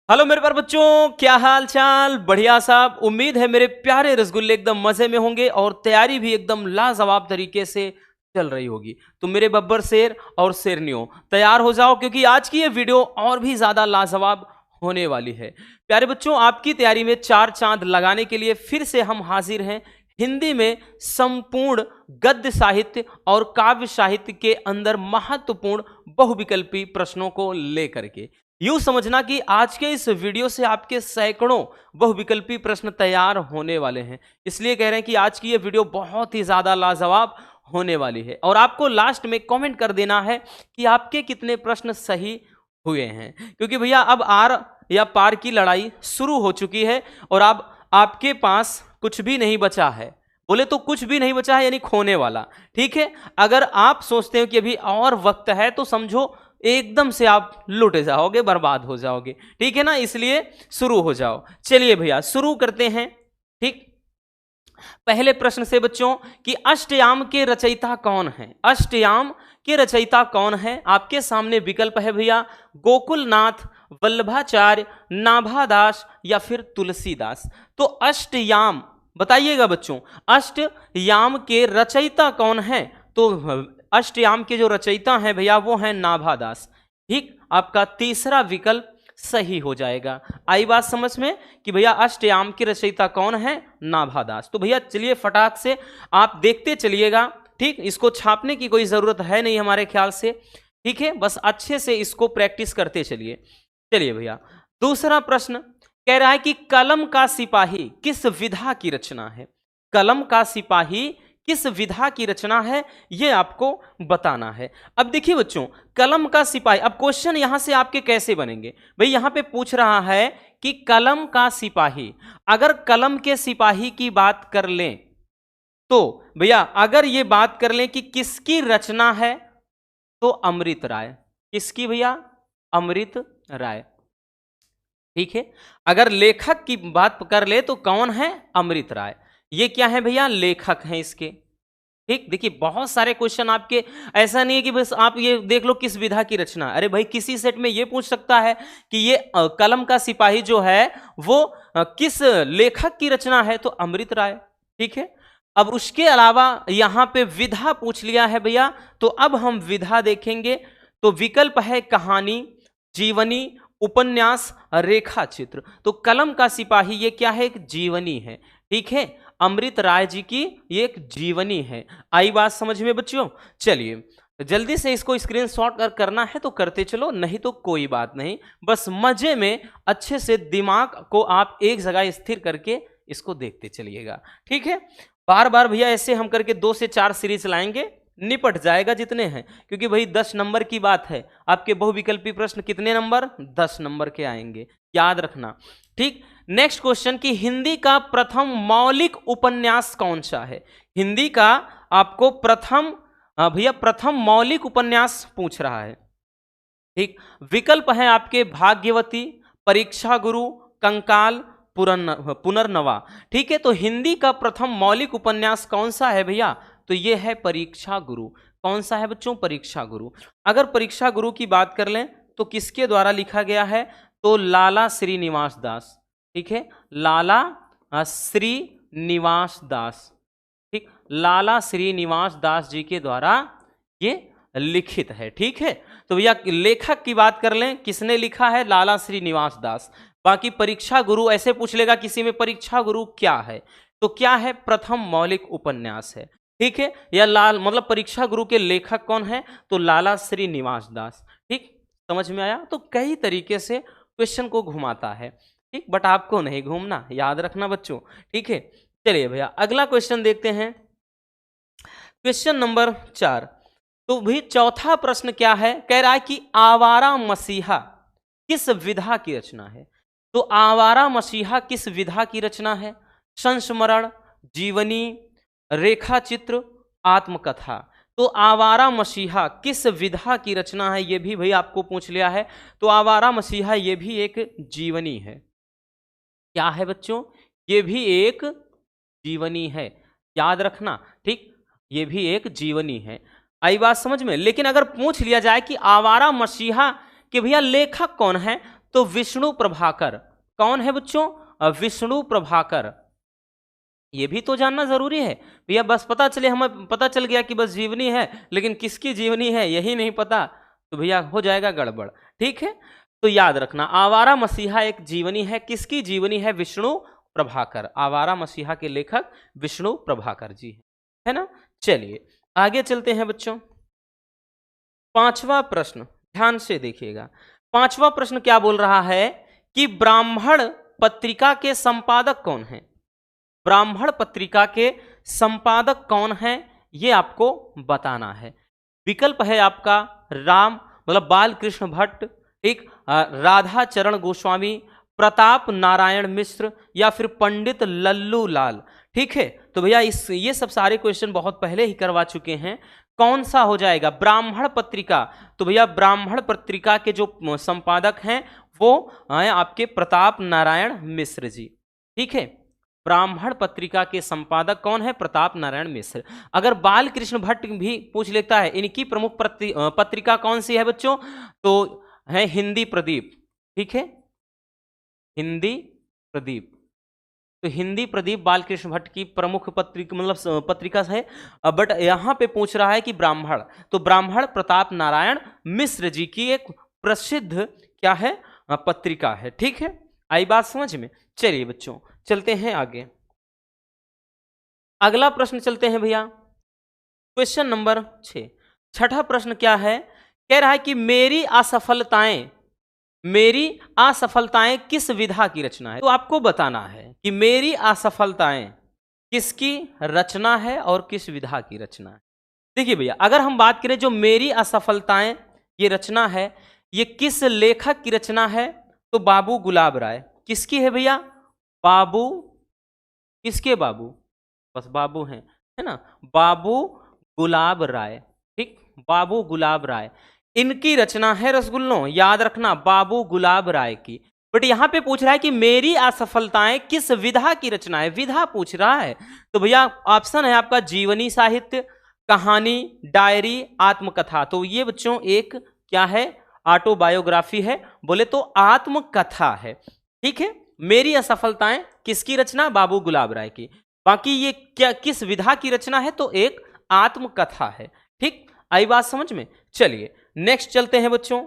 Hello मेरे प्यारे बच्चों, क्या हाल चाल। बढ़िया साहब। उम्मीद है मेरे प्यारे रसगुल्ले एकदम मजे में होंगे और तैयारी भी एकदम लाजवाब तरीके से चल रही होगी। तो मेरे बब्बर शेर और शेरनियों तैयार हो जाओ, क्योंकि आज की ये वीडियो और भी ज्यादा लाजवाब होने वाली है। प्यारे बच्चों, आपकी तैयारी में चार चांद लगाने के लिए फिर से हम हाजिर हैं हिंदी में संपूर्ण गद्य साहित्य और काव्य साहित्य के अंदर महत्वपूर्ण बहुविकल्पी प्रश्नों को लेकर के। यूं समझना कि आज के इस वीडियो से आपके सैकड़ों बहुविकल्पी प्रश्न तैयार होने वाले हैं। इसलिए कह रहे हैं कि आज की ये वीडियो बहुत ही ज्यादा लाजवाब होने वाली है और आपको लास्ट में कमेंट कर देना है कि आपके कितने प्रश्न सही हुए हैं, क्योंकि भैया अब आर या पार की लड़ाई शुरू हो चुकी है और अब आपके पास कुछ भी नहीं बचा है। बोले तो कुछ भी नहीं बचा है, यानी खोने वाला। ठीक है, अगर आप सोचते हो कि अभी और वक्त है तो समझो एकदम से आप लुट जाओगे, बर्बाद हो जाओगे। ठीक है ना, इसलिए शुरू हो जाओ। चलिए भैया शुरू करते हैं। ठीक, पहले प्रश्न से बच्चों कि अष्टयाम के रचयिता कौन है। अष्टयाम के रचयिता कौन है? आपके सामने विकल्प है भैया, गोकुलनाथ, वल्लभाचार्य, नाभादास या फिर तुलसीदास। तो अष्टयाम बताइएगा बच्चों, अष्टयाम के रचयिता कौन है? तो अष्टयाम के जो रचयिता हैं भैया वो हैं नाभादास। ठीक, आपका तीसरा विकल्प सही हो जाएगा। आई बात समझ में कि भैया अष्टयाम के रचयिता कौन है? नाभादास। तो भैया चलिए फटाक से आप देखते चलिएगा। ठीक, इसको छापने की कोई जरूरत है नहीं हमारे ख्याल से। ठीक है, बस अच्छे से इसको प्रैक्टिस करते चलिए। चलिए भैया दूसरा प्रश्न कह रहा है कि कलम का सिपाही किस विधा की रचना है। कलम का सिपाही किस विधा की रचना है, यह आपको बताना है। अब देखिए बच्चों, कलम का सिपाही, अब क्वेश्चन यहां से आपके कैसे बनेंगे भाई? यहां पे पूछ रहा है कि कलम का सिपाही, अगर कलम के सिपाही की बात कर लें तो भैया अगर ये बात कर लें कि किसकी रचना है तो अमृत राय। किसकी भैया? अमृत राय। ठीक है, अगर लेखक की बात कर ले तो कौन है? अमृत राय। ये क्या है भैया? लेखक हैं इसके। ठीक, देखिए बहुत सारे क्वेश्चन आपके, ऐसा नहीं है कि बस आप ये देख लो किस विधा की रचना। अरे भाई किसी सेट में ये पूछ सकता है कि ये कलम का सिपाही जो है वो किस लेखक की रचना है, तो अमृत राय। ठीक है, अब उसके अलावा यहां पे विधा पूछ लिया है भैया, तो अब हम विधा देखेंगे। तो विकल्प है कहानी, जीवनी, उपन्यास, रेखा चित्र। तो कलम का सिपाही ये क्या है? एक जीवनी है। ठीक है, अमृत राय जी की ये एक जीवनी है। आई बात समझ में बच्चों? चलिए जल्दी से इसको स्क्रीनशॉट करना है तो करते चलो, नहीं तो कोई बात नहीं। बस मजे में अच्छे से दिमाग को आप एक जगह स्थिर करके इसको देखते चलिएगा। ठीक है, बार बार भैया ऐसे हम करके 2 से 4 सीरीज लाएंगे, निपट जाएगा जितने हैं, क्योंकि भाई 10 नंबर की बात है। आपके बहुविकल्पी प्रश्न कितने नंबर? 10 नंबर के आएंगे, याद रखना। ठीक, नेक्स्ट क्वेश्चन कि हिंदी का प्रथम मौलिक उपन्यास कौन सा है। हिंदी का आपको प्रथम भैया प्रथम मौलिक उपन्यास पूछ रहा है। ठीक, विकल्प है आपके भाग्यवती, परीक्षा गुरु, कंकाल, पुनर्नवा। ठीक है, तो हिंदी का प्रथम मौलिक उपन्यास कौन सा है भैया? तो ये है परीक्षा गुरु। कौन सा है बच्चों? परीक्षा गुरु। अगर परीक्षा गुरु की बात कर लें तो किसके द्वारा लिखा गया है? तो लाला श्रीनिवास दास। ठीक है, लाला श्रीनिवास दास। ठीक, लाला श्रीनिवास दास जी के द्वारा ये लिखित है। ठीक है, तो भैया लेखक की बात कर लें, किसने लिखा है? लाला श्रीनिवास दास। बाकी परीक्षा गुरु ऐसे पूछ लेगा किसी में, परीक्षा गुरु क्या है? तो क्या है? प्रथम मौलिक उपन्यास है। ठीक है, या लाल मतलब परीक्षा गुरु के लेखक कौन है? तो लाला श्रीनिवास दास। ठीक, समझ में आया? तो कई तरीके से क्वेश्चन को घुमाता है। ठीक, बट आपको नहीं घूमना, याद रखना बच्चों। ठीक है, चलिए भैया अगला क्वेश्चन देखते हैं, क्वेश्चन नंबर 4। तो भी चौथा प्रश्न क्या है? कह रहा है कि आवारा मसीहा किस विधा की रचना है। तो आवारा मसीहा किस विधा की रचना है? संस्मरण, जीवनी, रेखा चित्र, आत्मकथा। तो आवारा मसीहा किस विधा की रचना है, यह भी भाई आपको पूछ लिया है। तो आवारा मसीहा ये भी एक जीवनी है। क्या है बच्चों? ये भी एक जीवनी है, याद रखना। ठीक, ये भी एक जीवनी है। आई बात समझ में? लेकिन अगर पूछ लिया जाए कि आवारा मसीहा कि भैया लेखक कौन है, तो विष्णु प्रभाकर कौन है बच्चों? विष्णु प्रभाकर। ये भी तो जानना जरूरी है भैया, बस पता चले, हमें पता चल गया कि बस जीवनी है, लेकिन किसकी जीवनी है यही नहीं पता, तो भैया हो जाएगा गड़बड़। ठीक है, तो याद रखना, आवारा मसीहा एक जीवनी है, किसकी जीवनी है? विष्णु प्रभाकर। आवारा मसीहा के लेखक विष्णु प्रभाकर जी है ना। चलिए आगे चलते हैं बच्चों। पांचवा प्रश्न ध्यान से देखिएगा। पांचवा प्रश्न क्या बोल रहा है कि ब्राह्मण पत्रिका के संपादक कौन है? ब्राह्मण पत्रिका के संपादक कौन है ये आपको बताना है। विकल्प है आपका राम मतलब बालकृष्ण भट्ट, एक राधा चरण गोस्वामी, प्रताप नारायण मिश्र, या फिर पंडित लल्लू लाल। ठीक है, तो भैया ये सब सारे क्वेश्चन बहुत पहले ही करवा चुके हैं। कौन सा हो जाएगा? ब्राह्मण पत्रिका। तो भैया ब्राह्मण पत्रिका के जो संपादक हैं वो हैं आपके प्रताप नारायण मिश्र जी। ठीक है, ब्राह्मण पत्रिका के संपादक कौन है? प्रताप नारायण मिश्र। अगर बालकृष्ण भट्ट भी पूछ लेता है इनकी प्रमुख पत्रिका कौन सी है बच्चों, तो है हिंदी प्रदीप। ठीक है, हिंदी प्रदीप। तो हिंदी प्रदीप बालकृष्ण भट्ट की प्रमुख पत्रिका मतलब पत्रिका है। बट यहां पे पूछ रहा है कि ब्राह्मण, तो ब्राह्मण प्रताप नारायण मिश्र जी की एक प्रसिद्ध क्या है? पत्रिका है। ठीक है, आई बात समझ में? चलिए बच्चों चलते हैं आगे। अगला प्रश्न चलते हैं भैया, क्वेश्चन नंबर 6। छठा प्रश्न क्या है? कह रहा है कि मेरी असफलताएं किस विधा की रचना है? तो आपको बताना है कि मेरी असफलताएं किसकी रचना है और किस विधा की रचना है। देखिए भैया, अगर हम बात करें जो मेरी असफलताएं ये रचना है, ये किस लेखक की रचना है? तो बाबू गुलाब राय। किसकी है भैया? बाबू, किसके बाबू? बस बाबू हैं, है ना, बाबू गुलाब राय। ठीक, बाबू गुलाब राय इनकी रचना है रसगुल्लों, याद रखना, बाबू गुलाब राय की। बट यहां पे पूछ रहा है कि मेरी असफलताएं किस विधा की रचना है, विधा पूछ रहा है। तो भैया ऑप्शन है आपका जीवनी साहित्य, कहानी, डायरी, आत्मकथा। तो ये बच्चों एक क्या है? ऑटोबायोग्राफी है। बोले तो आत्मकथा है। ठीक है, मेरी असफलताएं किसकी रचना? बाबू गुलाब राय की। बाकी ये क्या किस विधा की रचना है? तो एक आत्मकथा है। ठीक, आई बात समझ में? चलिए नेक्स्ट चलते हैं बच्चों,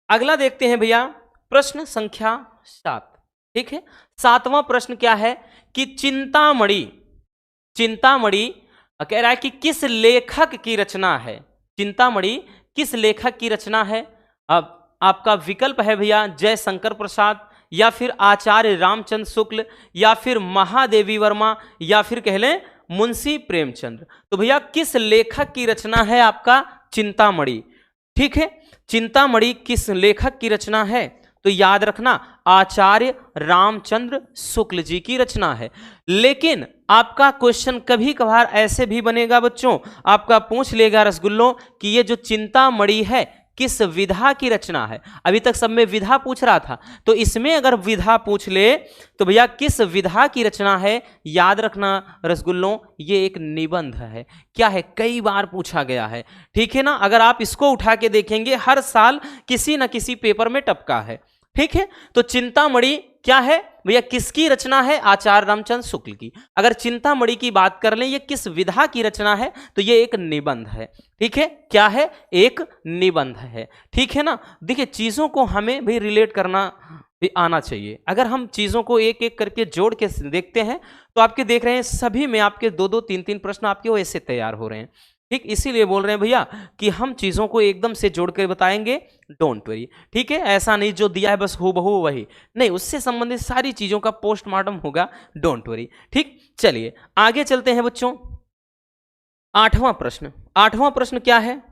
अगला देखते हैं भैया, प्रश्न संख्या 7। ठीक है, 7वां प्रश्न क्या है कि चिंतामणि कह रहा है कि किस लेखक की रचना है? चिंतामणि किस लेखक की रचना है? अब आपका विकल्प है भैया जयशंकर प्रसाद, या फिर आचार्य रामचंद्र शुक्ल, या फिर महादेवी वर्मा, या फिर कह लें मुंशी प्रेमचंद्र। तो भैया किस लेखक की रचना है आपका चिंतामणि? ठीक है, चिंतामणि किस लेखक की रचना है? तो याद रखना आचार्य रामचंद्र शुक्ल जी की रचना है। लेकिन आपका क्वेश्चन कभी कभार ऐसे भी बनेगा बच्चों, आपका पूछ लेगा रसगुल्लों कि ये जो चिंतामणि है किस विधा की रचना है। अभी तक सब में विधा पूछ रहा था, तो इसमें अगर विधा पूछ ले तो भैया किस विधा की रचना है? याद रखना रसगुल्लों, ये एक निबंध है। क्या है? कई बार पूछा गया है। ठीक है ना, अगर आप इसको उठा के देखेंगे हर साल किसी न किसी पेपर में टपका है। ठीक है, तो चिंतामणि क्या है भैया? किसकी रचना है? आचार्य रामचंद्र शुक्ल की। अगर चिंतामणि की बात कर लें ये किस विधा की रचना है, तो ये एक निबंध है। ठीक है, क्या है? एक निबंध है। ठीक है ना, देखिए चीजों को हमें भी रिलेट करना भी आना चाहिए। अगर हम चीजों को एक एक करके जोड़ के देखते हैं तो आपके देख रहे हैं सभी में आपके 2-2 3-3 प्रश्न आपके वो ऐसे तैयार हो रहे हैं। ठीक, इसीलिए बोल रहे हैं भैया कि हम चीजों को एकदम से जोड़ कर बताएंगे, डोंट वरी। ठीक है, ऐसा नहीं जो दिया है बस हूबहू वही नहीं, उससे संबंधित सारी चीजों का पोस्टमार्टम होगा, डोंट वरी। ठीक, चलिए आगे चलते हैं बच्चों। 8वां प्रश्न क्या है?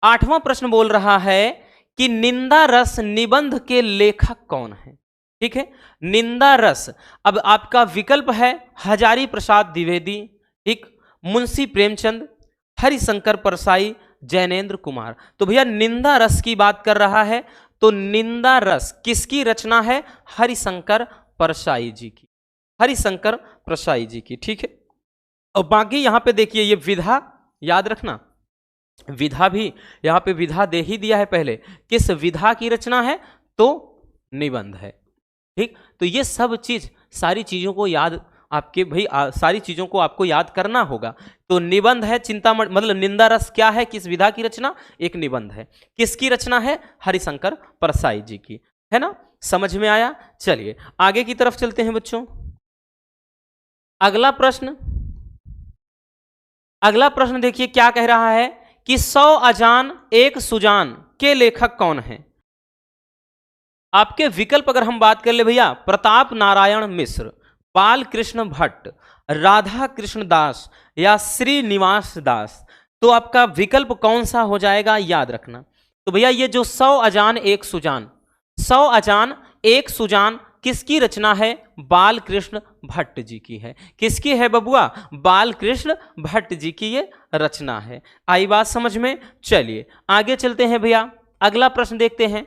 8वां प्रश्न बोल रहा है कि निंदा रस निबंध के लेखक कौन है? ठीक है, निंदा रस। अब आपका विकल्प है हजारी प्रसाद द्विवेदी, ठीक, मुंशी प्रेमचंद, हरिशंकर परसाई, जैनेन्द्र कुमार। तो भैया निंदा रस की बात कर रहा है, तो निंदा रस किसकी रचना है? हरिशंकर परसाई जी की, हरिशंकर परसाई जी की। ठीक है, और बाकी यहां पे देखिए ये विधा याद रखना, विधा भी यहाँ पे विधा दे ही दिया है पहले, किस विधा की रचना है, तो निबंध है। ठीक, तो ये सब चीज, सारी चीजों को याद आपके भाई सारी चीजों को आपको याद करना होगा। तो निबंध है चिंतामणि, मतलब निंदा रस क्या है, किस विधा की रचना, एक निबंध है। किसकी रचना है, हरिशंकर परसाई जी की, है ना। समझ में आया। चलिए आगे की तरफ चलते हैं बच्चों। अगला प्रश्न, अगला प्रश्न देखिए क्या कह रहा है कि 100 अजान एक सुजान के लेखक कौन है। आपके विकल्प अगर हम बात कर ले भैया, प्रताप नारायण मिश्र, बाल कृष्ण भट्ट, राधा कृष्ण दास या श्रीनिवास दास, तो आपका विकल्प कौन सा हो जाएगा, याद रखना। तो भैया ये जो 100 अजान एक सुजान, 100 अजान एक सुजान किसकी रचना है, बाल कृष्ण भट्ट जी की है। किसकी है बबुआ, बाल कृष्ण भट्ट जी की ये रचना है। आई बात समझ में। चलिए आगे चलते हैं भैया, अगला प्रश्न देखते हैं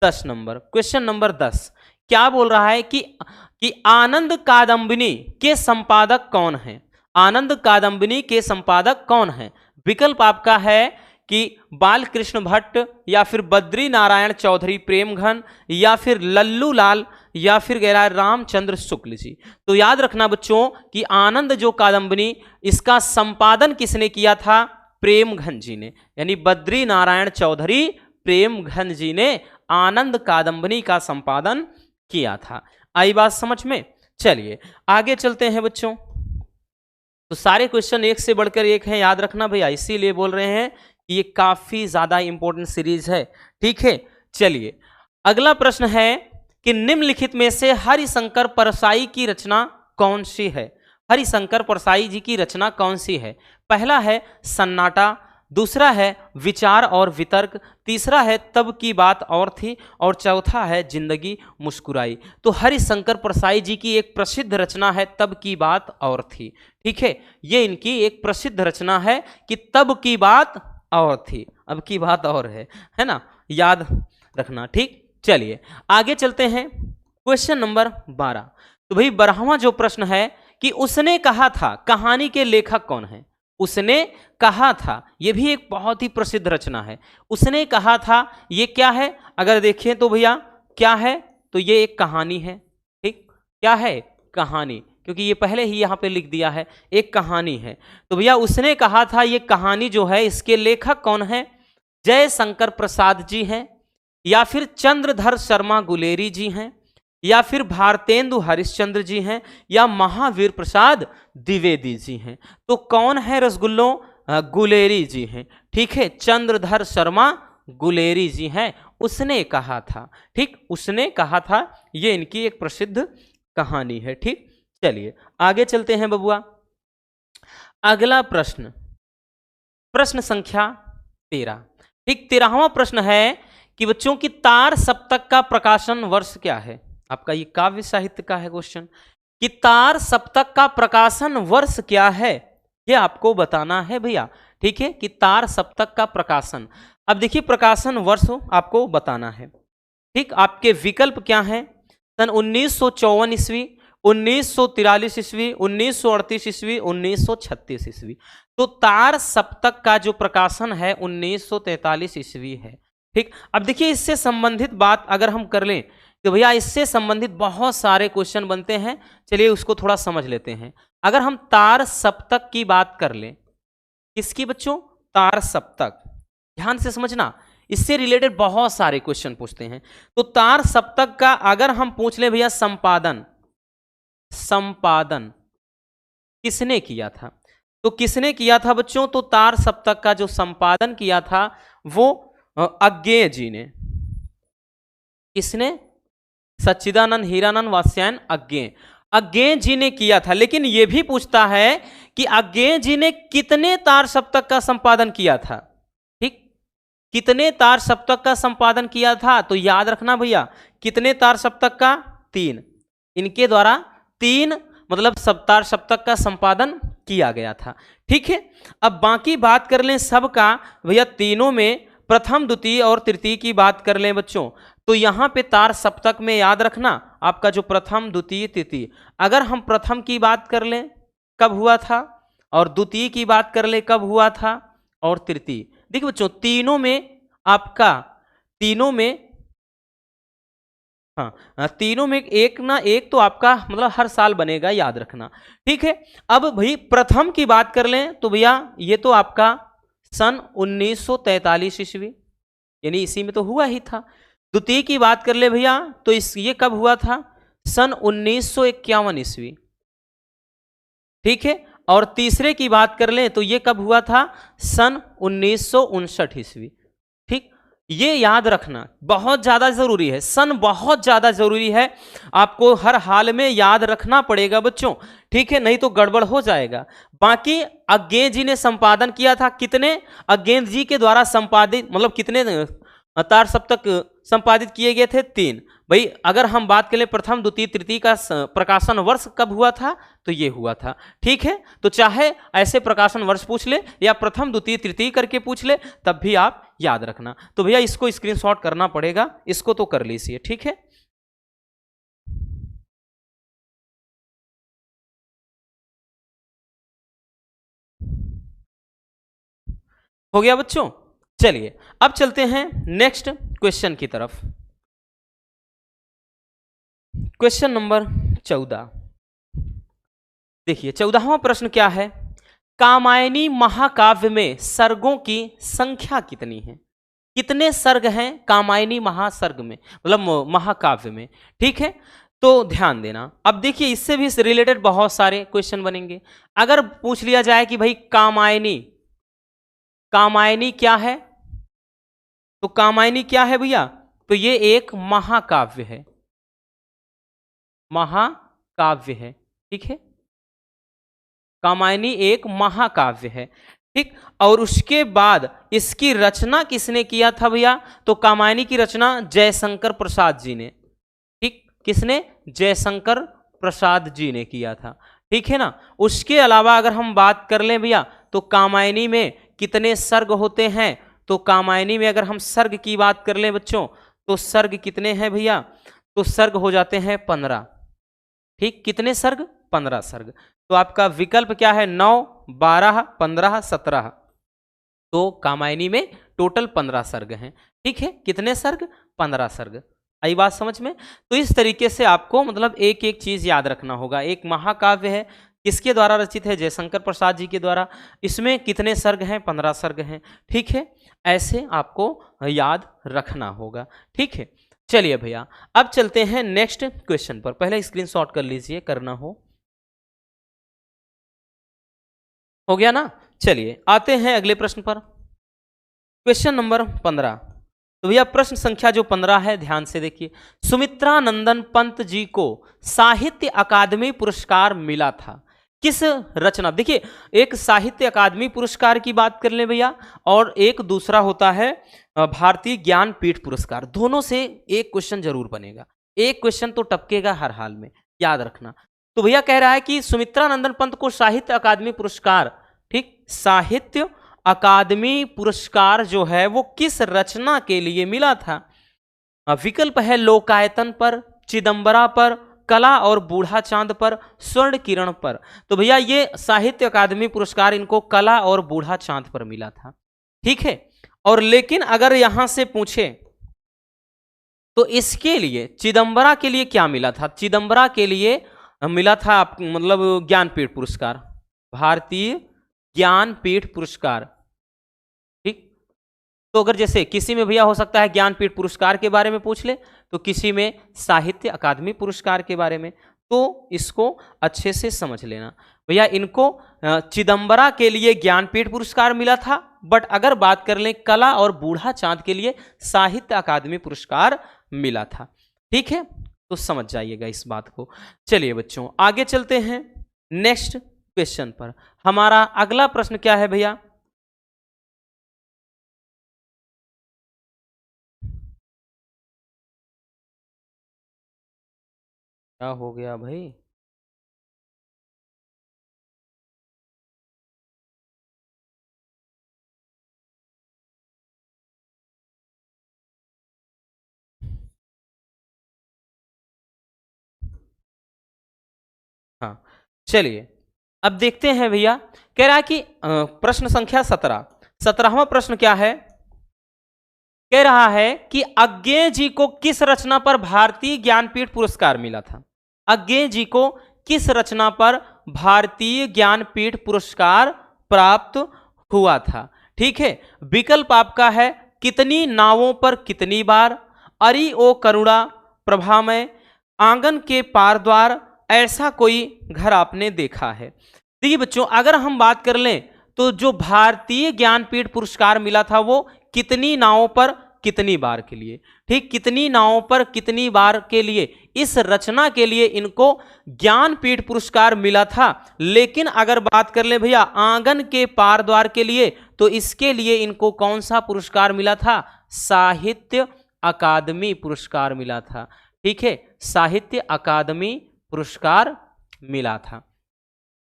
10 नंबर, क्वेश्चन नंबर 10 क्या बोल रहा है कि आनंद कादंबिनी के संपादक कौन है। आनंद कादंबिनी के संपादक कौन है। विकल्प आपका है कि बाल कृष्ण भट्ट या फिर बद्री नारायण चौधरी प्रेमघन या फिर लल्लू लाल या फिर गैरा रामचंद्र शुक्ल जी। तो याद रखना बच्चों कि आनंद जो कादंबिनी, इसका संपादन किसने किया था, प्रेमघन जी ने, यानी बद्री नारायण चौधरी प्रेमघन जी ने आनंद कादंबिनी का संपादन किया था। आई बात समझ में। चलिए आगे चलते हैं बच्चों। तो सारे क्वेश्चन एक से बढ़कर एक हैं, याद रखना भैया, इसीलिए बोल रहे हैं कि ये काफी ज्यादा इंपॉर्टेंट सीरीज है। ठीक है, चलिए अगला प्रश्न है कि निम्नलिखित में से हरिशंकर परसाई की रचना कौन सी है। हरिशंकर परसाई जी की रचना कौन सी है। पहला है सन्नाटा, दूसरा है विचार और वितर्क, तीसरा है तब की बात और थी, और चौथा है जिंदगी मुस्कुराई। तो हरिशंकर परसाई जी की एक प्रसिद्ध रचना है तब की बात और थी। ठीक है, ये इनकी एक प्रसिद्ध रचना है कि तब की बात और थी, अब की बात और है ना, याद रखना। ठीक, चलिए आगे चलते हैं क्वेश्चन नंबर 12। तो भाई 12वां जो प्रश्न है कि उसने कहा था कहानी के लेखक कौन है। उसने कहा था, यह भी एक बहुत ही प्रसिद्ध रचना है। उसने कहा था, ये क्या है, अगर देखें तो भैया क्या है, तो ये एक कहानी है। ठीक, क्या है, कहानी, क्योंकि ये पहले ही यहां पे लिख दिया है, एक कहानी है। तो भैया उसने कहा था, ये कहानी जो है इसके लेखक कौन है, जय शंकर प्रसाद जी हैं, या फिर चंद्रधर शर्मा गुलेरी जी हैं, या फिर भारतेंदु हरिश्चंद्र जी हैं, या महावीर प्रसाद द्विवेदी जी हैं। तो कौन है रसगुल्लों, गुलेरी जी हैं। ठीक है, चंद्रधर शर्मा गुलेरी जी हैं, उसने कहा था। ठीक, उसने कहा था, ये इनकी एक प्रसिद्ध कहानी है। ठीक, चलिए आगे चलते हैं बबुआ। अगला प्रश्न, प्रश्न संख्या 13। ठीक, 13वां प्रश्न है कि बच्चों की तार सप्तक का प्रकाशन वर्ष क्या है। आपका ये काव्य साहित्य का है क्वेश्चन कि तार सप्तक का प्रकाशन वर्ष क्या है, ये आपको बताना है भैया। ठीक है, कि तार सप्तक का प्रकाशन, अब देखिए प्रकाशन वर्ष आपको बताना है। ठीक, आपके विकल्प क्या हैं, सन 1954 ईस्वी, 1943 ईस्वी, 1938 ईस्वी, 1936 ईस्वी। तो तार सप्तक का जो प्रकाशन है 1943 ईस्वी है। ठीक, अब देखिए इससे संबंधित बात अगर हम कर लें तो भैया इससे संबंधित बहुत सारे क्वेश्चन बनते हैं। चलिए उसको थोड़ा समझ लेते हैं। अगर हम तार सप्तक की बात कर लें, किसकी बच्चों, तार सप्तक, ध्यान से समझना, इससे रिलेटेड बहुत सारे क्वेश्चन पूछते हैं। तो तार सप्तक का अगर हम पूछ ले भैया संपादन, संपादन किसने किया था, तो किसने किया था बच्चों, तो तार सप्तक का जो संपादन किया था वो अज्ञेय जी ने। किसने, सच्चिदानंद हीरानंद वात्स्यायन अज्ञेय, अज्ञेय जी ने किया था। लेकिन यह भी पूछता है कि अज्ञेय जी ने कितने तार सप्तक का संपादन किया था। ठीक, कितने तार सप्तक का संपादन किया था, तो याद रखना भैया कितने तार सप्तक का, 3। इनके द्वारा 3 मतलब तार सप्तक का संपादन किया गया था। ठीक है, अब बाकी बात कर लें सबका भैया, तीनों में प्रथम द्वितीय और तृतीय की बात कर लें बच्चों, तो यहां पे तार सप्तक में याद रखना आपका जो प्रथम द्वितीय तृतीय, अगर हम प्रथम की बात कर लें कब हुआ था और द्वितीय की बात कर लें कब हुआ था, और तृतीय। देखिए बच्चों तीनों में आपका, तीनों में, हाँ तीनों में एक ना एक तो आपका मतलब हर साल बनेगा, याद रखना। ठीक है, अब भाई प्रथम की बात कर लें तो भैया ये तो आपका सन 1943 ईस्वी, यानी इसी में तो हुआ ही था। द्वितीय की बात कर ले भैया तो ये कब हुआ था, सन 1951 ईस्वी। ठीक है, और तीसरे की बात कर लें तो ये कब हुआ था, सन 1959 ईस्वी। ठीक, ये याद रखना बहुत ज्यादा जरूरी है, सन बहुत ज्यादा जरूरी है, आपको हर हाल में याद रखना पड़ेगा बच्चों। ठीक है, नहीं तो गड़बड़ हो जाएगा। बाकी अज्ञे जी ने संपादन किया था, कितने, अज्ञे जी के द्वारा संपादित मतलब कितने तार सप्तक संपादित किए गए थे, 3। भाई अगर हम बात करें प्रथम द्वितीय तृतीय का प्रकाशन वर्ष कब हुआ था, तो ये हुआ था। ठीक है, तो चाहे ऐसे प्रकाशन वर्ष पूछ ले या प्रथम द्वितीय तृतीय करके पूछ ले, तब भी आप याद रखना। तो भैया इसको स्क्रीनशॉट करना पड़ेगा, इसको तो कर लीजिए। ठीक है, हो गया बच्चों। चलिए अब चलते हैं नेक्स्ट क्वेश्चन की तरफ। क्वेश्चन नंबर 14, देखिए 14वां प्रश्न क्या है, कामायनी महाकाव्य में सर्गों की संख्या कितनी है, कितने सर्ग हैं कामायनी महासर्ग में मतलब महाकाव्य में। ठीक है, तो ध्यान देना। अब देखिए इससे भी रिलेटेड बहुत सारे क्वेश्चन बनेंगे। अगर पूछ लिया जाए कि भाई कामायनी, कामायनी क्या है, तो कामायनी क्या है भैया, तो ये एक महाकाव्य है, महाकाव्य है। ठीक है, कामायनी एक महाकाव्य है। ठीक, और उसके बाद इसकी रचना किसने किया था भैया, तो कामायनी की रचना जयशंकर प्रसाद जी ने। ठीक, किसने, जयशंकर प्रसाद जी ने किया था। ठीक है ना, उसके अलावा अगर हम बात कर लें भैया तो कामायनी में कितने सर्ग होते हैं, तो कामायनी में अगर हम सर्ग की बात कर लें बच्चों तो सर्ग कितने हैं भैया, तो सर्ग हो जाते हैं 15। ठीक, कितने सर्ग, 15 सर्ग। तो आपका विकल्प क्या है, 9, 12, 15, 17। तो कामायनी में टोटल 15 सर्ग हैं। ठीक है, कितने सर्ग, 15 सर्ग। आई बात समझ में। तो इस तरीके से आपको मतलब एक एक चीज याद रखना होगा। एक महाकाव्य है, किसके द्वारा रचित है, जयशंकर प्रसाद जी के द्वारा। इसमें कितने सर्ग हैं, 15 सर्ग हैं। ठीक है, ऐसे आपको याद रखना होगा। ठीक है, चलिए भैया अब चलते हैं नेक्स्ट क्वेश्चन पर। पहले स्क्रीनशॉट कर लीजिए, करना हो गया ना। चलिए आते हैं अगले प्रश्न पर, क्वेश्चन नंबर 15। तो भैया प्रश्न संख्या जो 15 है, ध्यान से देखिए। सुमित्रा नंदन पंत जी को साहित्य अकादमी पुरस्कार मिला था, किस रचना। देखिए एक साहित्य अकादमी पुरस्कार की बात कर लें भैया, और एक दूसरा होता है भारतीय ज्ञानपीठ पुरस्कार। दोनों से एक क्वेश्चन जरूर बनेगा, एक क्वेश्चन तो टपकेगा हर हाल में, याद रखना। तो भैया कह रहा है कि सुमित्रा नंदन पंत को साहित्य अकादमी पुरस्कार, ठीक, साहित्य अकादमी पुरस्कार जो है वो किस रचना के लिए मिला था। विकल्प है लोकायतन पर, चिदंबरा पर, कला और बूढ़ा चांद पर, स्वर्ण किरण पर। तो भैया ये साहित्य अकादमी पुरस्कार इनको कला और बूढ़ा चांद पर मिला था। ठीक है, और लेकिन अगर यहां से पूछे तो इसके लिए चिदंबरा के लिए क्या मिला था, चिदंबरा के लिए मिला था मतलब ज्ञानपीठ पुरस्कार, भारतीय ज्ञानपीठ पुरस्कार। ठीक, तो अगर जैसे किसी में भैया हो सकता है ज्ञानपीठ पुरस्कार के बारे में पूछ ले, तो किसी में साहित्य अकादमी पुरस्कार के बारे में, तो इसको अच्छे से समझ लेना भैया। इनको चिदंबरा के लिए ज्ञानपीठ पुरस्कार मिला था, बट अगर बात कर लें कला और बूढ़ा चांद के लिए साहित्य अकादमी पुरस्कार मिला था। ठीक है, तो समझ जाइएगा इस बात को। चलिए बच्चों आगे चलते हैं नेक्स्ट क्वेश्चन पर। हमारा अगला प्रश्न क्या है भैया, क्या हो गया भाई, हाँ चलिए अब देखते हैं भैया। कह रहा है कि प्रश्न संख्या 17, 17वां प्रश्न क्या है, कह रहा है कि अज्ञेय जी को किस रचना पर भारतीय ज्ञानपीठ पुरस्कार मिला था। अज्ञेय जी को किस रचना पर भारतीय ज्ञानपीठ पुरस्कार प्राप्त हुआ था। ठीक है, विकल्प आपका है कितनी नावों पर कितनी बार, अरि ओ करुणा प्रभामय, आंगन के पार द्वार, ऐसा कोई घर आपने देखा है। देखिए बच्चों, अगर हम बात कर लें तो जो भारतीय ज्ञानपीठ पुरस्कार मिला था वो कितनी नावों पर कितनी बार के लिए, ठीक, कितनी नावों पर कितनी बार के लिए, इस रचना के लिए इनको ज्ञानपीठ पुरस्कार मिला था। लेकिन अगर बात कर ले भैया आंगन के पार द्वार के लिए, तो इसके लिए इनको कौन सा पुरस्कार मिला था, साहित्य अकादमी पुरस्कार मिला था। ठीक है, साहित्य अकादमी पुरस्कार मिला था।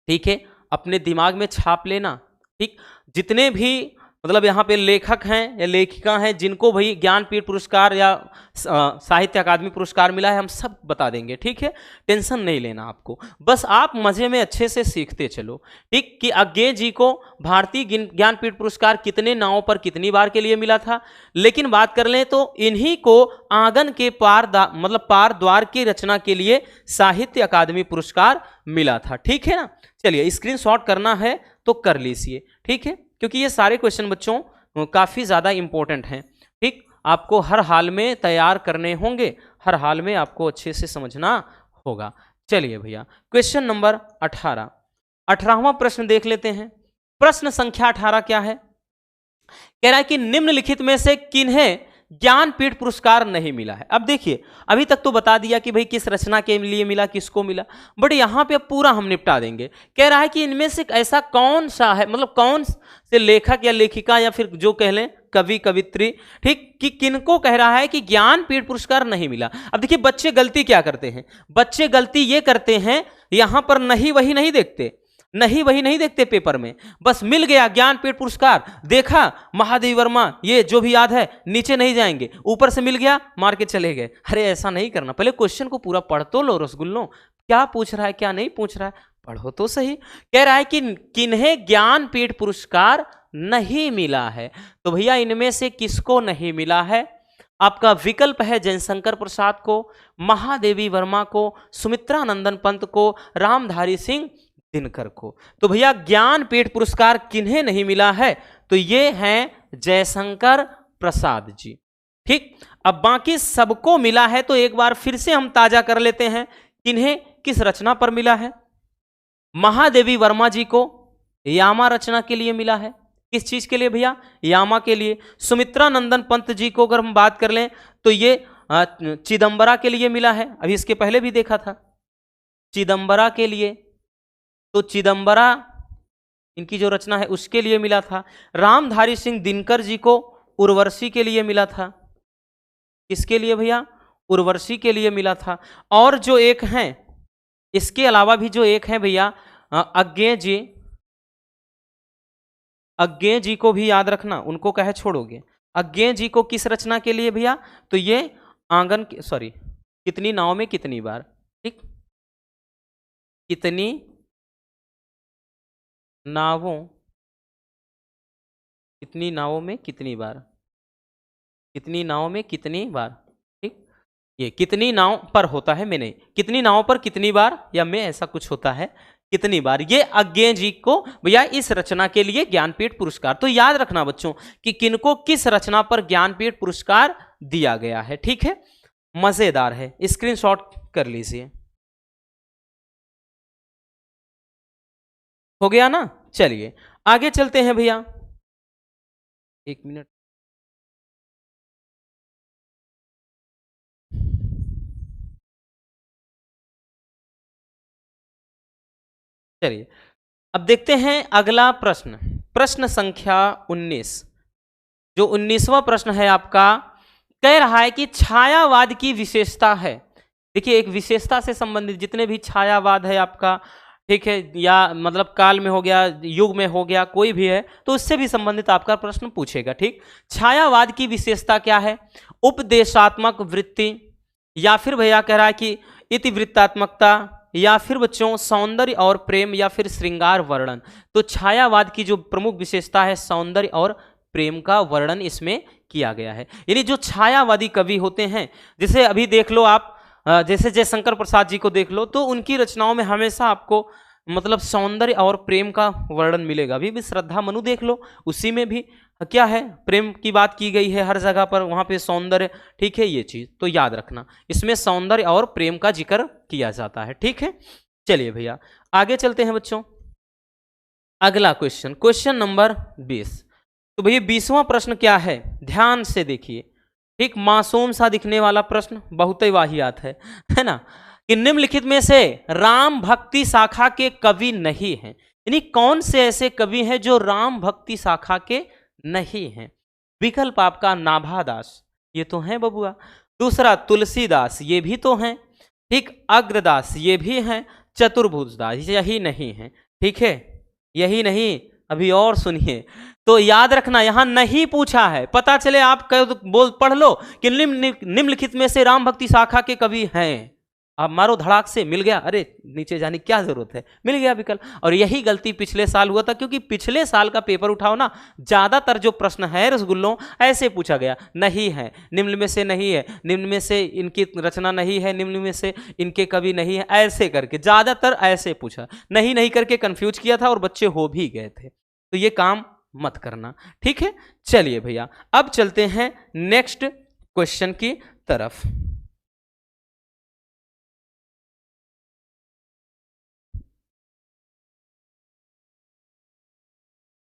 ठीक है, अपने दिमाग में छाप लेना। ठीक, जितने भी मतलब यहाँ पे लेखक हैं या लेखिका हैं जिनको भाई ज्ञानपीठ पुरस्कार या साहित्य अकादमी पुरस्कार मिला है, हम सब बता देंगे। ठीक है, टेंशन नहीं लेना आपको, बस आप मजे में अच्छे से सीखते चलो। ठीक, कि अज्ञेय जी को भारतीय ज्ञानपीठ पुरस्कार कितने नावों पर कितनी बार के लिए मिला था। लेकिन बात कर लें तो इन्हीं को आंगन के पार द्वार की रचना के लिए साहित्य अकादमी पुरस्कार मिला था। ठीक है ना, चलिए स्क्रीनशॉट करना है तो कर लीजिए। ठीक है, क्योंकि ये सारे क्वेश्चन बच्चों काफ़ी ज़्यादा इंपॉर्टेंट हैं। ठीक, आपको हर हाल में तैयार करने होंगे, हर हाल में आपको अच्छे से समझना होगा। चलिए भैया, क्वेश्चन नंबर 18वां प्रश्न देख लेते हैं। प्रश्न संख्या 18 क्या है, कह रहा है कि निम्नलिखित में से किन्हें ज्ञानपीठ पुरस्कार नहीं मिला है। अब देखिए, अभी तक तो बता दिया कि भाई किस रचना के लिए मिला, किसको मिला, बट यहां पे पूरा हम निपटा देंगे। कह रहा है कि इनमें से ऐसा कौन सा है, मतलब कौन से लेखक या लेखिका या फिर जो कह लें कवि कवित्री, ठीक, कि किनको कह रहा है कि ज्ञानपीठ पुरस्कार नहीं मिला। अब देखिए बच्चे गलती क्या करते हैं, बच्चे गलती ये करते हैं यहां पर नहीं वही नहीं देखते, नहीं वही नहीं देखते पेपर में, बस मिल गया ज्ञानपीठ पुरस्कार, देखा महादेवी वर्मा ये जो भी याद है, नीचे नहीं जाएंगे, ऊपर से मिल गया मार के चले गए। अरे ऐसा नहीं करना, पहले क्वेश्चन को पूरा पढ़ तो लो रसगुल्लो, क्या पूछ रहा है क्या नहीं पूछ रहा है, पढ़ो तो सही। कह रहा है कि किन्हें ज्ञानपीठ पुरस्कार नहीं मिला है, तो भैया इनमें से किसको नहीं मिला है। आपका विकल्प है जयशंकर प्रसाद को, महादेवी वर्मा को, सुमित्रा नंदन पंत को, रामधारी सिंह दिनकर को। तो भैया ज्ञानपीठ पुरस्कार किन्हें नहीं मिला है, तो ये हैं जयशंकर प्रसाद जी। ठीक, अब बाकी सबको मिला है, तो एक बार फिर से हम ताजा कर लेते हैं किन्हें किस रचना पर मिला है। महादेवी वर्मा जी को यामा रचना के लिए मिला है, किस चीज के लिए भैया, यामा के लिए। सुमित्रा नंदन पंत जी को अगर हम बात कर लें तो ये चिदंबरा के लिए मिला है, अभी इसके पहले भी देखा था चिदंबरा के लिए, तो चिदंबरा इनकी जो रचना है उसके लिए मिला था। रामधारी सिंह दिनकर जी को उर्वशी के लिए मिला था, किसके लिए भैया, उर्वशी के लिए मिला था। और जो एक हैं, इसके अलावा भी जो एक हैं भैया अज्ञेय जी को भी याद रखना, उनको कहे छोड़ोगे। अज्ञेय जी को किस रचना के लिए भैया, तो ये कितनी नाव में कितनी बार, ठीक, कितनी नावों में कितनी बार, कितनी नावों में कितनी बार, ठीक, ये कितनी नाव पर होता है, मैंने कितनी नावों पर कितनी बार या मैं ऐसा कुछ होता है कितनी बार। ये अज्ञेय जी को भैया इस रचना के लिए ज्ञानपीठ पुरस्कार, तो याद रखना बच्चों कि किनको किस रचना पर ज्ञानपीठ पुरस्कार दिया गया है। ठीक है, मजेदार है, स्क्रीनशॉट कर लीजिए। हो गया ना, चलिए आगे चलते हैं भैया, एक मिनट। चलिए अब देखते हैं अगला प्रश्न, प्रश्न संख्या 19। जो 19वां प्रश्न है आपका, कह रहा है कि छायावाद की विशेषता है। देखिए एक विशेषता से संबंधित जितने भी छायावाद है आपका, ठीक है, या मतलब काल में हो गया, युग में हो गया, कोई भी है तो उससे भी संबंधित आपका प्रश्न पूछेगा। ठीक, छायावाद की विशेषता क्या है, उपदेशात्मक वृत्ति, या फिर भैया कह रहा है कि इतिवृत्तात्मकता, या फिर बच्चों सौंदर्य और प्रेम या फिर श्रृंगार वर्णन। तो छायावाद की जो प्रमुख विशेषता है सौंदर्य और प्रेम का वर्णन इसमें किया गया है। यानी जो छायावादी कवि होते हैं, जैसे अभी देख लो आप, जैसे जयशंकर प्रसाद जी को देख लो, तो उनकी रचनाओं में हमेशा आपको मतलब सौंदर्य और प्रेम का वर्णन मिलेगा। अभी भी श्रद्धा मनु देख लो, उसी में भी क्या है, प्रेम की बात की गई है हर जगह पर, वहां पे सौंदर्य, ठीक है, ये चीज तो याद रखना, इसमें सौंदर्य और प्रेम का जिक्र किया जाता है, ठीक है। चलिए भैया आगे चलते हैं बच्चों, अगला क्वेश्चन, क्वेश्चन नंबर 20। तो भैया 20वां प्रश्न क्या है, ध्यान से देखिए, ठीक, मासूम सा दिखने वाला प्रश्न, बहुत ही वाहियात है ना, कि निम्नलिखित में से राम भक्ति शाखा के कवि नहीं हैं। यानी कौन से ऐसे कवि हैं जो राम भक्ति शाखा के नहीं हैं। विकल्प आपका नाभादास, ये तो हैं बबुआ, दूसरा तुलसीदास, ये भी तो हैं, ठीक, अग्रदास, ये भी हैं, चतुर्भुजदास, यही नहीं है, ठीक है, यही नहीं, अभी और सुनिए। तो याद रखना यहां नहीं पूछा है, पता चले आप बोल पढ़ लो कि निम्नलिखित में से राम भक्ति शाखा के कवि हैं, आप मारो धड़ाक से, मिल गया, अरे नीचे जाने की क्या जरूरत है, मिल गया विकल्प। और यही गलती पिछले साल हुआ था, क्योंकि पिछले साल का पेपर उठाओ ना, ज्यादातर जो प्रश्न है रसगुल्लों ऐसे पूछा गया, नहीं है, निम्न में से नहीं है, निम्न में से इनकी रचना नहीं है, निम्न में से इनके कवि नहीं है, ऐसे करके ज्यादातर ऐसे पूछा, नहीं नहीं करके कंफ्यूज किया था और बच्चे हो भी गए थे। तो ये काम मत करना, ठीक है। चलिए भैया अब चलते हैं नेक्स्ट क्वेश्चन की तरफ।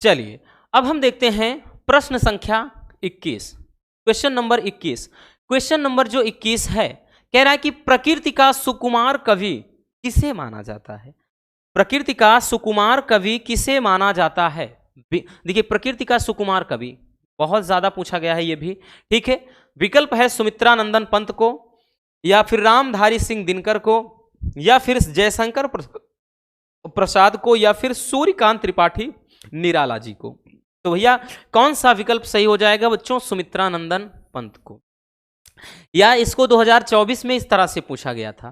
चलिए अब हम देखते हैं प्रश्न संख्या 21, क्वेश्चन नंबर 21। क्वेश्चन नंबर जो 21 है, कह रहा है कि प्रकृति का सुकुमार कवि किसे माना जाता है। प्रकृति का सुकुमार कवि किसे माना जाता है। देखिए प्रकृति का सुकुमार कवि बहुत ज्यादा पूछा गया है ये भी, ठीक है। विकल्प है सुमित्रा नंदन पंत को, या फिर रामधारी सिंह दिनकर को, या फिर जयशंकर प्रसाद को, या फिर सूर्यकांत त्रिपाठी निराला जी को। तो भैया कौन सा विकल्प सही हो जाएगा बच्चों, सुमित्रा नंदन पंत को। या इसको 2024 में इस तरह से पूछा गया था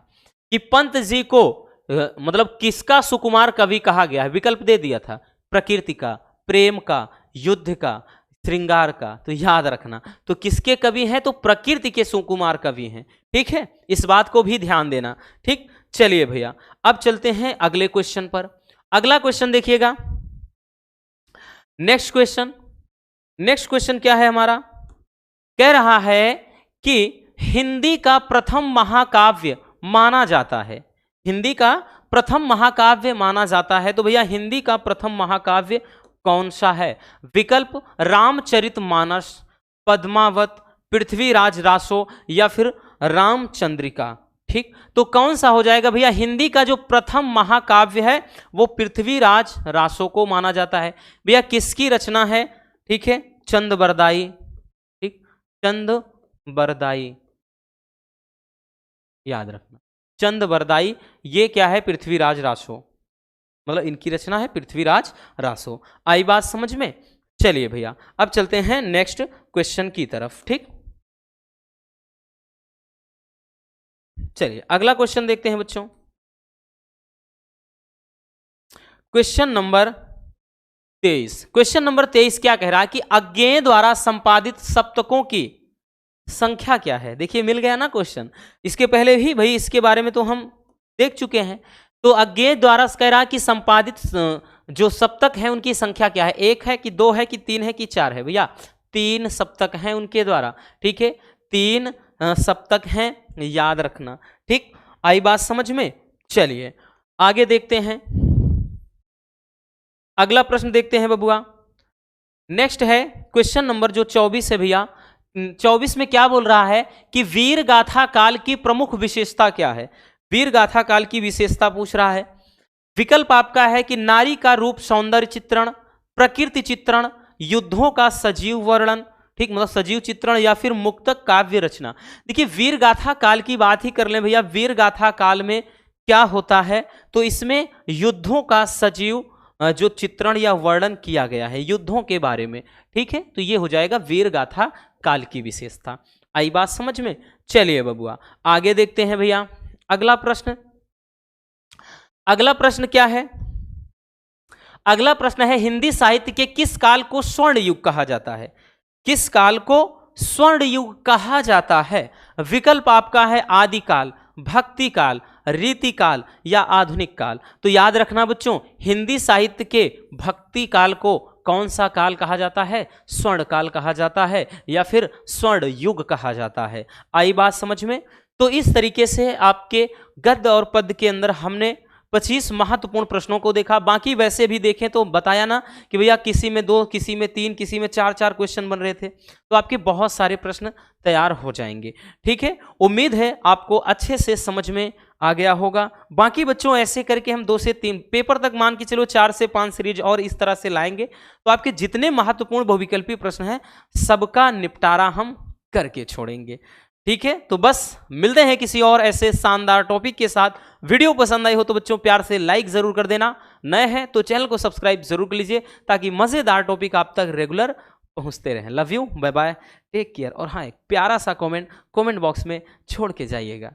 कि पंत जी को मतलब किसका सुकुमार कवि कहा गया है। विकल्प दे दिया था, प्रकृति का, प्रेम का, युद्ध का, श्रृंगार का। तो याद रखना, तो किसके कवि हैं, तो प्रकृति के सुकुमार कवि हैं, ठीक है, इस बात को भी ध्यान देना, ठीक। चलिए भैया अब चलते हैं अगले क्वेश्चन पर। अगला क्वेश्चन देखिएगा, नेक्स्ट क्वेश्चन क्या है हमारा, कह रहा है कि हिंदी का प्रथम महाकाव्य माना जाता है। हिंदी का प्रथम महाकाव्य माना जाता है, तो भैया हिंदी का प्रथम महाकाव्य कौन सा है। विकल्प रामचरितमानस, पद्मावत, पृथ्वीराज रासो, या फिर रामचंद्रिका, ठीक। तो कौन सा हो जाएगा भैया, हिंदी का जो प्रथम महाकाव्य है वो पृथ्वीराज रासो को माना जाता है। भैया किसकी रचना है, ठीक है, चंद बरदाई, ठीक, चंद बरदाई, याद रखना, चंद बरदाई, ये क्या है, पृथ्वीराज रासो, मतलब इनकी रचना है पृथ्वीराज रासो। आई बात समझ में। चलिए भैया अब चलते हैं नेक्स्ट क्वेश्चन की तरफ, ठीक। चलिए अगला क्वेश्चन देखते हैं बच्चों, क्वेश्चन नंबर 23। क्वेश्चन नंबर 23 क्या कह रहा है कि अज्ञेय द्वारा संपादित सप्तकों की संख्या क्या है। देखिए मिल गया ना क्वेश्चन, इसके पहले भी भाई इसके बारे में तो हम देख चुके हैं। तो अज्ञेय द्वारा कह रहा है कि संपादित जो सप्तक है उनकी संख्या क्या है, 1 है कि 2 है कि 3 है कि 4 है। भैया 3 सप्तक हैं उनके द्वारा, ठीक है, 3 सप्तक हैं, याद रखना, ठीक। आई बात समझ में। चलिए आगे देखते हैं, अगला प्रश्न देखते हैं बबुआ। नेक्स्ट है क्वेश्चन नंबर जो 24 है भैया। 24 में क्या बोल रहा है कि वीर गाथा काल की प्रमुख विशेषता क्या है। वीर गाथा काल की विशेषता पूछ रहा है। विकल्प आपका है कि नारी का रूप सौंदर्य चित्रण, प्रकृति चित्रण, युद्धों का सजीव वर्णन, ठीक, मतलब सजीव चित्रण, या फिर मुक्तक काव्य रचना। देखिए वीर गाथा काल की बात ही कर लें भैया, वीर गाथा काल में क्या होता है, तो इसमें युद्धों का सजीव जो चित्रण या वर्णन किया गया है युद्धों के बारे में, ठीक है। तो ये हो जाएगा वीर गाथा काल की विशेषता। आई बात समझ में। चलिए बबुआ आगे देखते हैं भैया, अगला प्रश्न अगला प्रश्न क्या है? अगला प्रश्न है हिंदी साहित्य के किस काल को स्वर्ण युग कहा जाता है? किस काल को स्वर्ण युग कहा जाता है? विकल्प आपका है आदिकाल, भक्ति काल, रीति काल या आधुनिक काल। तो याद रखना बच्चों, हिंदी साहित्य के भक्ति काल को कौन सा काल कहा जाता है? स्वर्ण काल कहा जाता है या फिर स्वर्ण युग कहा जाता है। आई बात समझ में? तो इस तरीके से आपके गद्य और पद्य के अंदर हमने 25 महत्वपूर्ण प्रश्नों को देखा। बाकी वैसे भी देखें तो बताया ना कि भैया किसी में 2, किसी में 3, किसी में 4 क्वेश्चन बन रहे थे, तो आपके बहुत सारे प्रश्न तैयार हो जाएंगे। ठीक है, उम्मीद है आपको अच्छे से समझ में आ गया होगा। बाकी बच्चों ऐसे करके हम 2 से 3 पेपर तक, मान के चलो 4 से 5 सीरीज और इस तरह से लाएंगे, तो आपके जितने महत्वपूर्ण बहुविकल्पी प्रश्न हैं सबका निपटारा हम करके छोड़ेंगे। ठीक है, तो बस मिलते हैं किसी और ऐसे शानदार टॉपिक के साथ। वीडियो पसंद आई हो तो बच्चों प्यार से लाइक जरूर कर देना, नए हैं तो चैनल को सब्सक्राइब जरूर कर लीजिए ताकि मजेदार टॉपिक आप तक रेगुलर पहुंचते रहें। Love you, bye bye, take care. और हाँ, एक प्यारा सा कमेंट बॉक्स में छोड़ के जाइएगा।